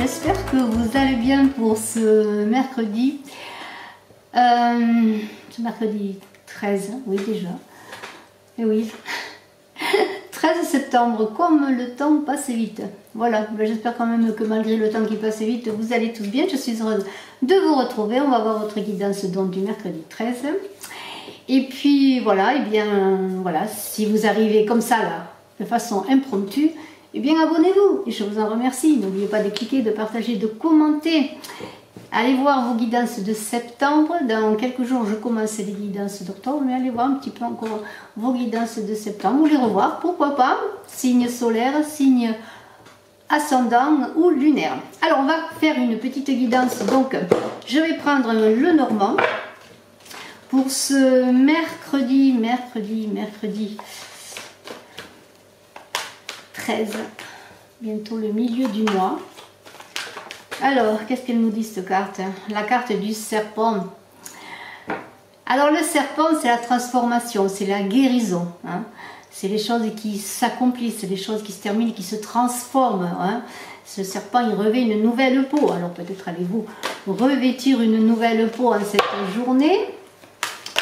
j'espère que vous allez bien pour ce mercredi. Ce mercredi 13, oui déjà. Et oui, 13 septembre, comme le temps passe vite. Voilà, j'espère quand même que malgré le temps qui passe vite, vous allez tous bien. Je suis heureuse de vous retrouver. On va voir votre guidance donc du mercredi 13. Et puis voilà, et bien voilà, si vous arrivez comme ça là, de façon impromptue, eh bien abonnez-vous et je vous en remercie. N'oubliez pas de cliquer, de partager, de commenter. Allez voir vos guidances de septembre. Dans quelques jours, je commence les guidances d'octobre, mais allez voir un petit peu encore vos guidances de septembre, ou les revoir, pourquoi pas, signe solaire, signe ascendant ou lunaire. Alors, on va faire une petite guidance. Donc, je vais prendre le normand pour ce mercredi 13, bientôt le milieu du mois. Alors, qu'est-ce qu'elle nous dit cette carte? La carte du serpent. Alors, le serpent, c'est la transformation, c'est la guérison. Hein. C'est les choses qui s'accomplissent, c'est les choses qui se terminent, qui se transforment. Hein. Ce serpent, il revêt une nouvelle peau. Alors, peut-être allez-vous revêtir une nouvelle peau en cette journée.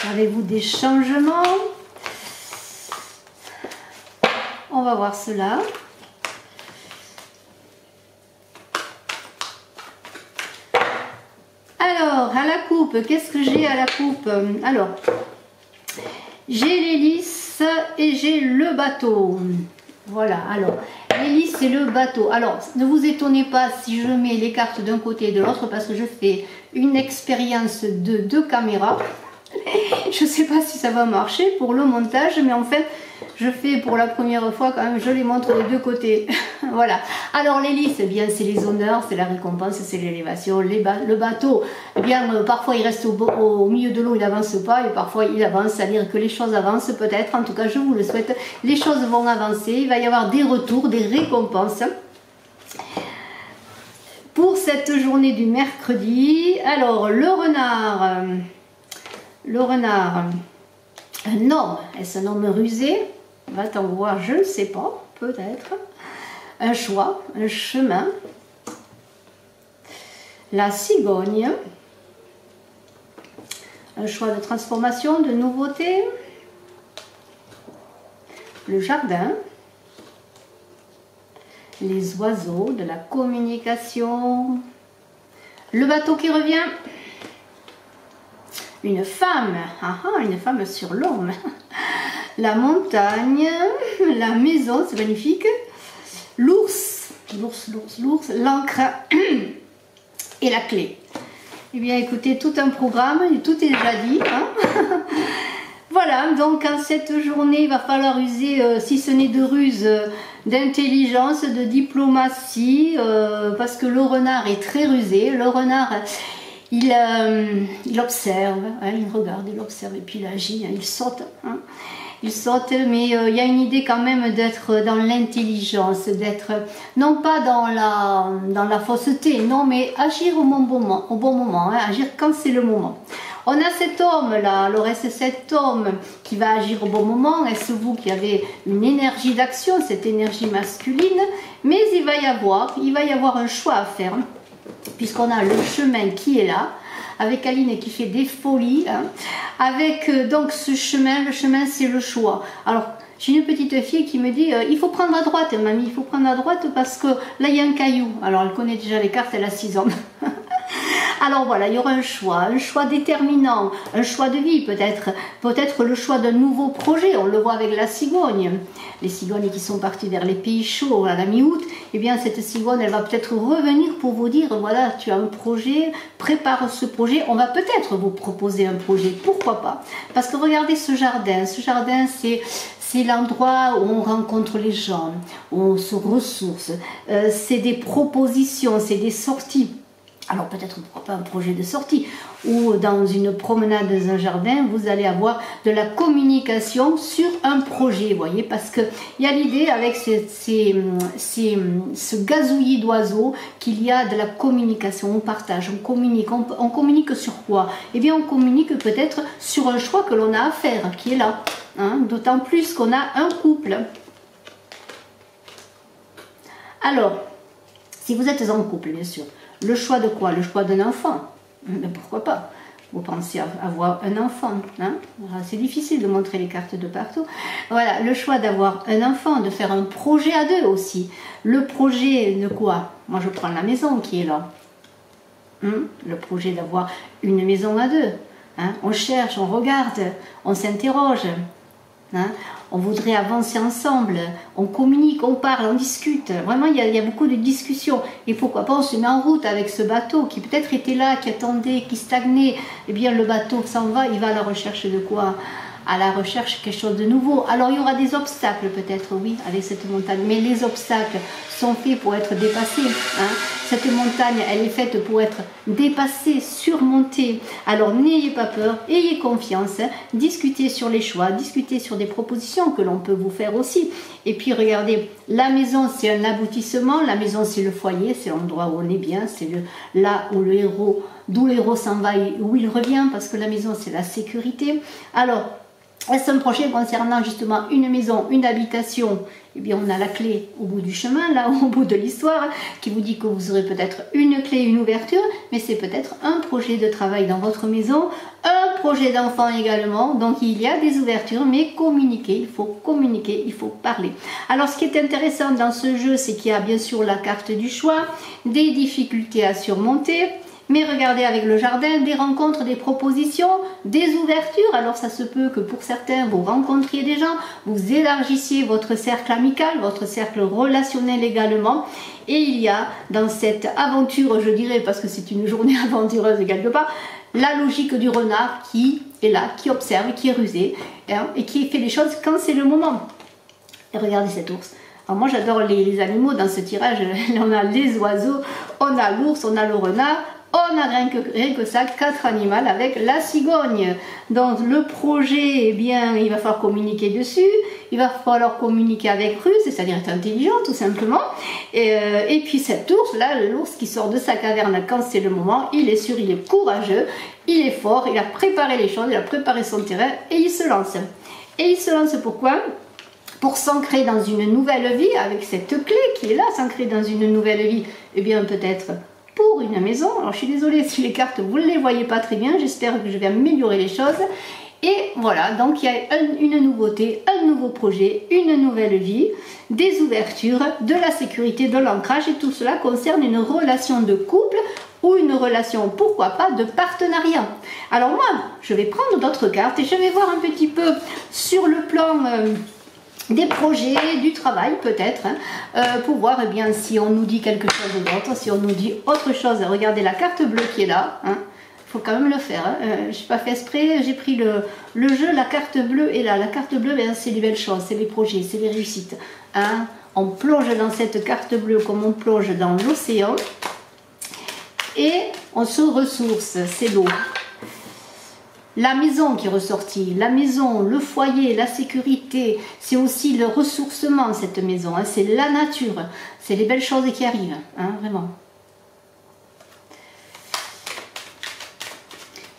Avez-vous des changements? On va voir cela. Alors, à la coupe, qu'est-ce que j'ai à la coupe? Alors, j'ai l'hélice et j'ai le bateau. Voilà, alors, l'hélice et le bateau. Alors, ne vous étonnez pas si je mets les cartes d'un côté et de l'autre parce que je fais une expérience de 2 caméras. Je ne sais pas si ça va marcher pour le montage, mais en fait, je fais pour la première fois quand même, je les montre des 2 côtés. Voilà. Alors l'hélice, eh bien c'est les honneurs, c'est la récompense, c'est l'élévation. Le bateau, eh bien parfois il reste au milieu de l'eau, il n'avance pas, et parfois il avance, c'est-à-dire que les choses avancent peut-être. En tout cas, je vous le souhaite. Les choses vont avancer. Il va y avoir des retours, des récompenses. Pour cette journée du mercredi, alors le renard. Le renard, un homme, est-ce un homme rusé? Va-t-on voir, je ne sais pas, peut-être. Un choix, un chemin. La cigogne, un choix de transformation, de nouveauté. Le jardin. Les oiseaux, de la communication. Le bateau qui revient. Une femme sur l'homme. La montagne, la maison, c'est magnifique. L'ours, l'encre et la clé. Eh bien, écoutez, tout un programme, tout est déjà dit. Hein. Voilà, donc en cette journée, il va falloir user, si ce n'est de ruse, d'intelligence, de diplomatie, parce que le renard est très rusé. Le renard... Il observe, hein, il regarde, il observe et puis il agit, hein, il saute. Hein. Il saute, mais il y a une idée quand même d'être dans l'intelligence, d'être non pas dans la fausseté, non, mais agir au bon moment, hein, agir quand c'est le moment. On a cet homme là, alors est-ce cet homme qui va agir au bon moment? Est-ce vous qui avez une énergie d'action, cette énergie masculine? Mais il va y avoir un choix à faire. Puisqu'on a le chemin qui est là, avec Aline qui fait des folies, hein, avec donc ce chemin, le chemin c'est le choix. Alors j'ai une petite fille qui me dit il faut prendre à droite mamie, il faut prendre à droite parce que là il y a un caillou. Alors elle connaît déjà les cartes, elle a 6 ans. Alors voilà, il y aura un choix déterminant, un choix de vie peut-être le choix d'un nouveau projet, on le voit avec la cigogne. Les cigognes qui sont parties vers les pays chauds à la mi-août, eh bien cette cigogne, elle va peut-être revenir pour vous dire, voilà, tu as un projet, prépare ce projet, on va peut-être vous proposer un projet, pourquoi pas? Parce que regardez ce jardin c'est l'endroit où on rencontre les gens, où on se ressource, c'est des propositions, c'est des sorties. Alors peut-être pourquoi pas un projet de sortie ou dans une promenade dans un jardin, vous allez avoir de la communication sur un projet, vous voyez, parce qu'il y a l'idée avec ce gazouillis d'oiseaux qu'il y a de la communication, on partage, on communique sur quoi? Eh bien on communique peut-être sur un choix que l'on a à faire, qui est là, hein, d'autant plus qu'on a un couple. Alors, Si vous êtes en couple, bien sûr, le choix de quoi? Le choix d'un enfant. Mais pourquoi pas? Vous pensez avoir un enfant, hein? C'est difficile de montrer les cartes de partout. Voilà, le choix d'avoir un enfant, de faire un projet à deux aussi. Le projet de quoi? Moi, je prends la maison qui est là. Le projet d'avoir une maison à deux. Hein? On cherche, on regarde, on s'interroge. Hein? On voudrait avancer ensemble, on communique, on parle, on discute. Vraiment, il y a beaucoup de discussions. Et pourquoi pas, on se met en route avec ce bateau qui peut-être était là, qui attendait, qui stagnait. Eh bien, le bateau s'en va, il va à la recherche de quoi? À la recherche de quelque chose de nouveau. Alors, il y aura des obstacles peut-être, oui, avec cette montagne. Mais les obstacles sont faits pour être dépassés. Hein? Cette montagne, elle est faite pour être dépassée, surmontée. Alors, n'ayez pas peur, ayez confiance. Discutez sur les choix, discutez sur des propositions que l'on peut vous faire aussi. Et puis, regardez, la maison, c'est un aboutissement. La maison, c'est le foyer, c'est l'endroit où on est bien. C'est là où le héros, d'où le héros s'en va et où il revient, parce que la maison, c'est la sécurité. Alors, est-ce un projet concernant justement une maison, une habitation? Eh bien, on a la clé au bout du chemin, là, au bout de l'histoire, qui vous dit que vous aurez peut-être une clé, une ouverture, mais c'est peut-être un projet de travail dans votre maison, un projet d'enfant également. Donc, il y a des ouvertures, mais communiquer, il faut parler. Alors, ce qui est intéressant dans ce jeu, c'est qu'il y a bien sûr la carte du choix, des difficultés à surmonter. Mais regardez avec le jardin, des rencontres, des propositions, des ouvertures. Alors ça se peut que pour certains, vous rencontriez des gens, vous élargissiez votre cercle amical, votre cercle relationnel également. Et il y a dans cette aventure, je dirais, parce que c'est une journée aventureuse quelque part, la logique du renard qui est là, qui observe, qui est rusé, hein, et qui fait les choses quand c'est le moment. Et regardez cet ours. Alors moi j'adore les animaux dans ce tirage. On a les oiseaux, on a l'ours, on a le renard. On a rien que ça, 4 animaux avec la cigogne. Donc le projet, eh bien, il va falloir communiquer dessus. Il va falloir communiquer avec ruse, c'est-à-dire être intelligent tout simplement. Et puis cet ours, là, l'ours qui sort de sa caverne quand c'est le moment, il est sûr, il est courageux, il est fort, il a préparé les choses, il a préparé son terrain et il se lance. Et il se lance pourquoi? Pour s'ancrer dans une nouvelle vie, avec cette clé qui est là, s'ancrer dans une nouvelle vie. Eh bien peut-être pour une maison. Alors je suis désolée si les cartes vous ne les voyez pas très bien, j'espère que je vais améliorer les choses. Et voilà, donc il y a une nouveauté, un nouveau projet, une nouvelle vie, des ouvertures, de la sécurité, de l'ancrage, et tout cela concerne une relation de couple ou une relation, pourquoi pas, de partenariat. Alors moi, je vais prendre d'autres cartes et je vais voir un petit peu sur le plan des projets, du travail peut-être, hein, pour voir eh bien, si on nous dit quelque chose d'autre, si on nous dit autre chose. Regardez la carte bleue qui est là, hein. Faut quand même le faire, hein. Je n'ai pas fait exprès, j'ai pris le jeu, la carte bleue est là. La carte bleue, ben, c'est les belles choses, c'est les projets, c'est les réussites, hein. On plonge dans cette carte bleue comme on plonge dans l'océan et on se ressource, c'est l'eau. La maison qui est ressortie, la maison, le foyer, la sécurité, c'est aussi le ressourcement, cette maison, hein, c'est la nature, c'est les belles choses qui arrivent, hein, vraiment.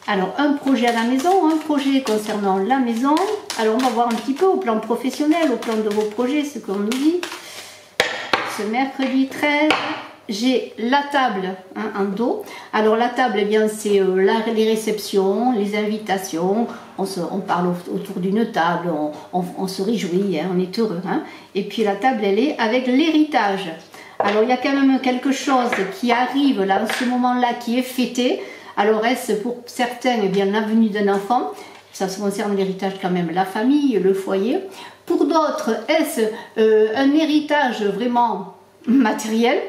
Alors, un projet à la maison, un projet concernant la maison. Alors, on va voir un petit peu au plan professionnel, au plan de vos projets, ce qu'on nous dit. Ce mercredi 13... j'ai la table, hein, en dos. Alors la table, eh bien, c'est les réceptions, les invitations. On parle autour d'une table, on se réjouit, hein, on est heureux. Hein. Et puis la table, elle est avec l'héritage. Alors il y a quand même quelque chose qui arrive là, en ce moment-là, qui est fêté. Alors est-ce pour certains, eh bien, la venue d'un enfant? Ça concerne l'héritage quand même, la famille, le foyer. Pour d'autres, est-ce un héritage vraiment matériel?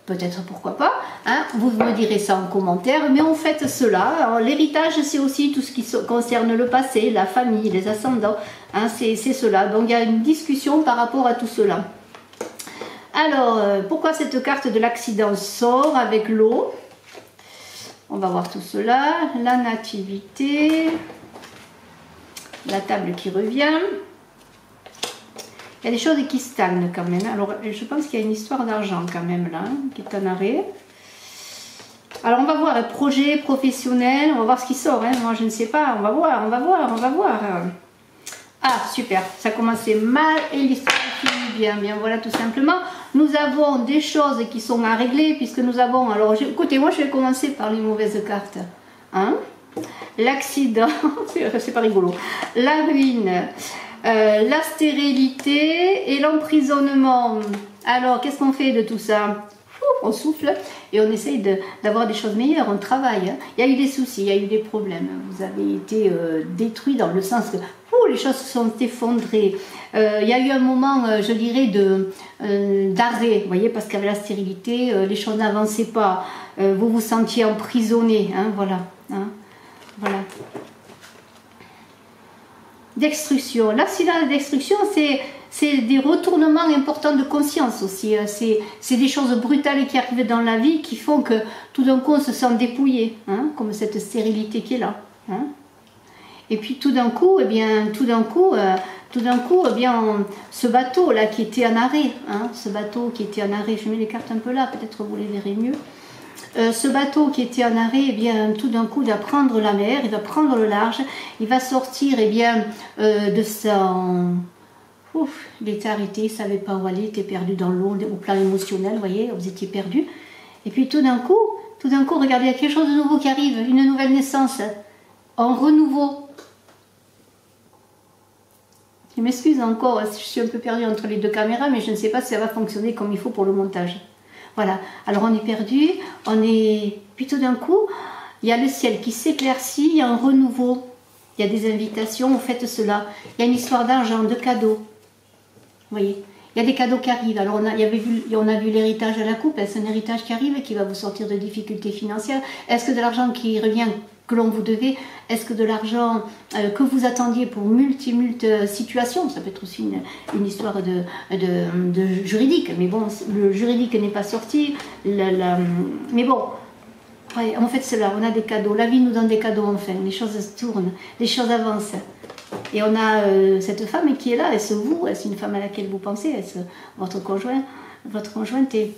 Peut-être, pourquoi pas, hein, vous me direz ça en commentaire, mais on fait cela. L'héritage, c'est aussi tout ce qui concerne le passé, la famille, les ascendants, hein, c'est cela. Donc il y a une discussion par rapport à tout cela. Alors, pourquoi cette carte de l'accident sort avec l'eau? On va voir tout cela. La nativité, la table qui revient. Il y a des choses qui stagnent quand même. Alors, je pense qu'il y a une histoire d'argent quand même là, qui est en arrêt. Alors, on va voir le projet professionnel. On va voir ce qui sort. Hein. Moi, je ne sais pas. On va voir, on va voir, on va voir. Ah, super, ça commençait mal et l'histoire finit bien, bien, voilà tout simplement. Nous avons des choses qui sont à régler puisque nous avons, alors écoutez, moi je vais commencer par les mauvaises cartes. Hein? L'accident, c'est pas rigolo, la ruine, la stérilité et l'emprisonnement. Alors, qu'est-ce qu'on fait de tout ça? On souffle et on essaye d'avoir des choses meilleures, on travaille. Il y a eu des soucis, il y a eu des problèmes. Vous avez été détruit dans le sens que les choses se sont effondrées. Il y a eu un moment, je dirais, d'arrêt, vous voyez, parce qu'avec la stérilité, les choses n'avançaient pas. Vous vous sentiez emprisonné, hein, voilà. Hein, voilà. Destruction. L'accident de destruction, c'est des retournements importants de conscience aussi. C'est des choses brutales qui arrivent dans la vie qui font que tout d'un coup on se sent dépouillé, hein, comme cette stérilité qui est là. Hein. Et puis tout d'un coup, eh bien, ce bateau là qui était en arrêt, hein, ce bateau qui était en arrêt, je mets les cartes un peu là, peut-être vous les verrez mieux. Ce bateau qui était en arrêt, eh bien, tout d'un coup, il va prendre la mer, il va prendre le large, il va sortir eh bien, de son... Ouf, il était arrêté, il ne savait pas où aller, il était perdu dans l'eau, au plan émotionnel, vous voyez, vous étiez perdu. Et puis tout d'un coup, regardez, il y a quelque chose de nouveau qui arrive, une nouvelle naissance, un renouveau. Je m'excuse encore, je suis un peu perdue entre les deux caméras, mais je ne sais pas si ça va fonctionner comme il faut pour le montage. Voilà, alors on est perdu, puis tout d'un coup, il y a le ciel qui s'éclaircit, il y a un renouveau, il y a des invitations, faites cela, il y a une histoire d'argent, de cadeaux, vous voyez, il y a des cadeaux qui arrivent, alors on a vu l'héritage à la coupe, est-ce un héritage qui arrive et qui va vous sortir de difficultés financières? Est-ce que de l'argent qui revient, que l'on vous devait, est-ce que de l'argent que vous attendiez pour multi situations, ça peut être aussi une histoire de juridique, mais bon, le juridique n'est pas sorti, mais bon, ouais, en fait c'est là, on a des cadeaux, la vie nous donne des cadeaux enfin, les choses se tournent, les choses avancent, et on a cette femme qui est là, est-ce vous, est-ce une femme à laquelle vous pensez, est-ce votre conjointe est...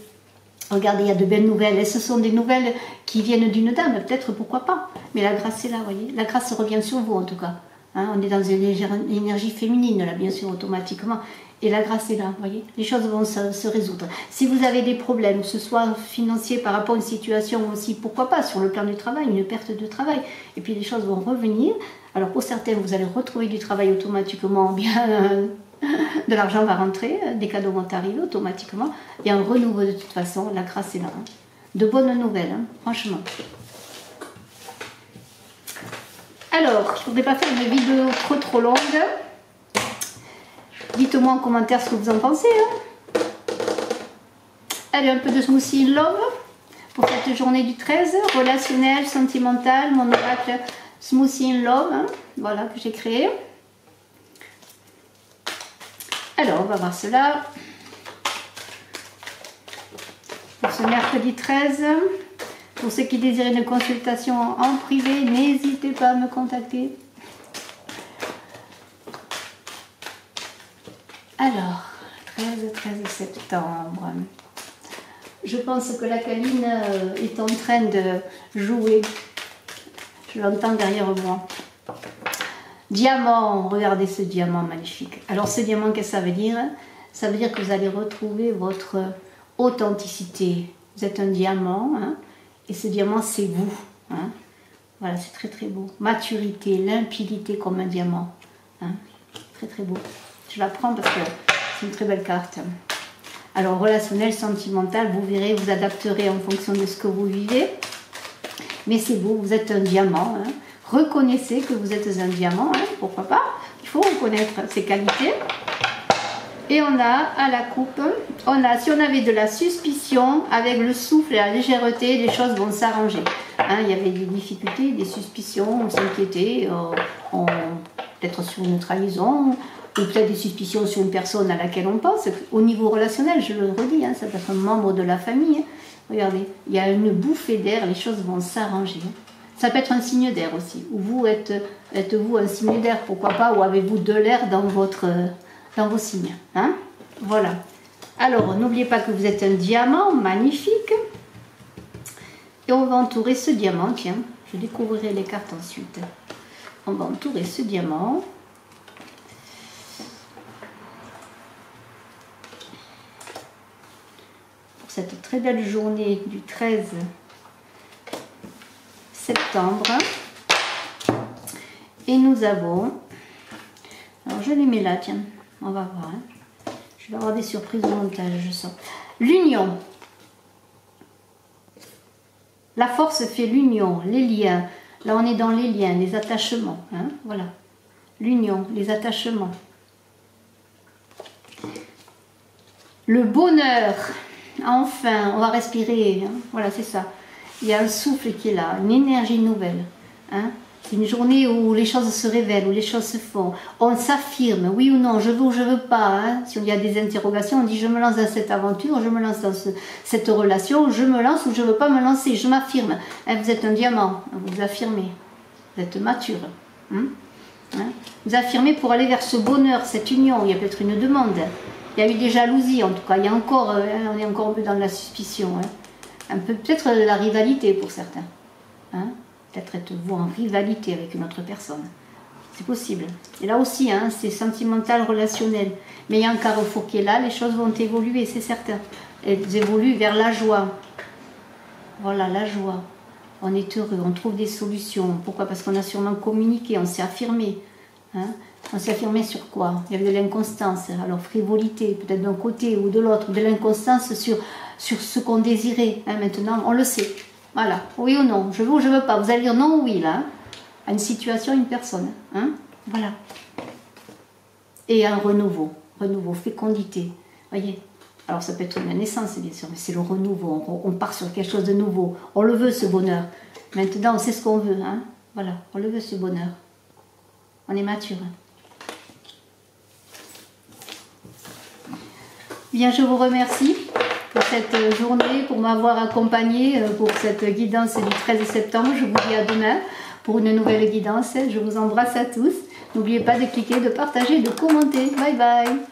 Regardez, il y a de belles nouvelles, et ce sont des nouvelles qui viennent d'une dame, peut-être, pourquoi pas. Mais la grâce est là, vous voyez. La grâce revient sur vous, en tout cas. Hein, on est dans une énergie féminine, là, bien sûr, automatiquement. Et la grâce est là, vous voyez. Les choses vont se résoudre. Si vous avez des problèmes, que ce soit financier par rapport à une situation aussi, pourquoi pas, sur le plan du travail, une perte de travail. Et puis les choses vont revenir. Alors pour certains, vous allez retrouver du travail automatiquement, bien... de l'argent va rentrer, des cadeaux vont arriver automatiquement. Il y a un renouveau de toute façon, la grâce est là. Hein. De bonnes nouvelles, hein, franchement. Alors, je ne voudrais pas faire une vidéo trop longue. Dites-moi en commentaire ce que vous en pensez. Hein. Allez, un peu de smoothie in love pour cette journée du 13. Relationnel, sentimental, mon oracle smoothie in love. Hein, voilà, que j'ai créé. Alors, on va voir cela. Pour ce mercredi 13, pour ceux qui désirent une consultation en privé, n'hésitez pas à me contacter. Alors, 13 septembre. Je pense que la câline est en train de jouer. Je l'entends derrière moi. Diamant, regardez ce diamant magnifique. Alors ce diamant, qu'est-ce que ça veut dire? Ça veut dire que vous allez retrouver votre authenticité. Vous êtes un diamant, hein, et ce diamant, c'est vous. Hein. Voilà, c'est très très beau. Maturité, limpidité comme un diamant. Hein. Très très beau. Je la prends parce que c'est une très belle carte. Alors relationnel, sentimental, vous verrez, vous adapterez en fonction de ce que vous vivez. Mais c'est beau, vous êtes un diamant. Hein. Reconnaissez que vous êtes un diamant, hein, pourquoi pas. Il faut reconnaître ses qualités. Et on a à la coupe, si on avait de la suspicion, avec le souffle et la légèreté, les choses vont s'arranger. Hein, il y avait des difficultés, des suspicions, on s'inquiétait, peut-être sur une trahison, ou peut-être des suspicions sur une personne à laquelle on pense. Au niveau relationnel, je le redis, hein, ça peut être un membre de la famille. Hein. Regardez, il y a une bouffée d'air, les choses vont s'arranger. Ça peut être un signe d'air aussi. Ou vous êtes-vous un signe d'air, pourquoi pas, ou avez-vous de l'air dans vos signes. Hein? Voilà. Alors, n'oubliez pas que vous êtes un diamant magnifique. Et on va entourer ce diamant, tiens, je découvrirai les cartes ensuite. On va entourer ce diamant cette très belle journée du 13 septembre. Et nous avons, alors je les mets là, tiens, on va voir. Hein. Je vais avoir des surprises au montage, je sens. L'union. La force fait l'union, les liens. Là, on est dans les liens, les attachements. Hein, voilà. L'union, les attachements. Le bonheur. Enfin, on va respirer. Hein, voilà, c'est ça. Il y a un souffle qui est là, une énergie nouvelle. Hein. C'est une journée où les choses se révèlent, où les choses se font. On s'affirme, oui ou non, je veux ou je veux pas. Hein. Si il y a des interrogations, on dit je me lance dans cette aventure, je me lance dans cette relation, je me lance ou je ne veux pas me lancer, je m'affirme. Hein, vous êtes un diamant, vous vous affirmez, vous êtes mature. Hein. Vous affirmez pour aller vers ce bonheur, cette union. Il y a peut-être une demande, il y a eu des jalousies en tout cas, il y a encore, on est encore un peu dans la suspicion. Hein. Un peu peut-être la rivalité pour certains. Hein. Peut-être êtes-vous en rivalité avec une autre personne. C'est possible. Et là aussi, hein, c'est sentimental, relationnel. Mais il y a un carrefour qui est là, les choses vont évoluer, c'est certain. Elles évoluent vers la joie. Voilà, la joie. On est heureux, on trouve des solutions. Pourquoi? Parce qu'on a sûrement communiqué, on s'est affirmé. Hein. On s'est affirmé sur quoi? Il y avait de l'inconstance. Alors frivolité, peut-être d'un côté ou de l'autre. De l'inconstance sur ce qu'on désirait. Hein. Maintenant, on le sait. Voilà, oui ou non, je veux ou je veux pas. Vous allez dire non ou oui là, hein, à une situation, une personne. Hein, voilà. Et un renouveau, fécondité. Voyez. Alors ça peut être une naissance bien sûr, mais c'est le renouveau. On part sur quelque chose de nouveau. On le veut ce bonheur. Maintenant on sait ce qu'on veut. Hein, voilà, on le veut ce bonheur. On est mature. Bien, je vous remercie pour cette journée, pour m'avoir accompagné pour cette guidance du 13 septembre. Je vous dis à demain pour une nouvelle guidance. Je vous embrasse à tous. N'oubliez pas de cliquer, de partager, de commenter. Bye bye.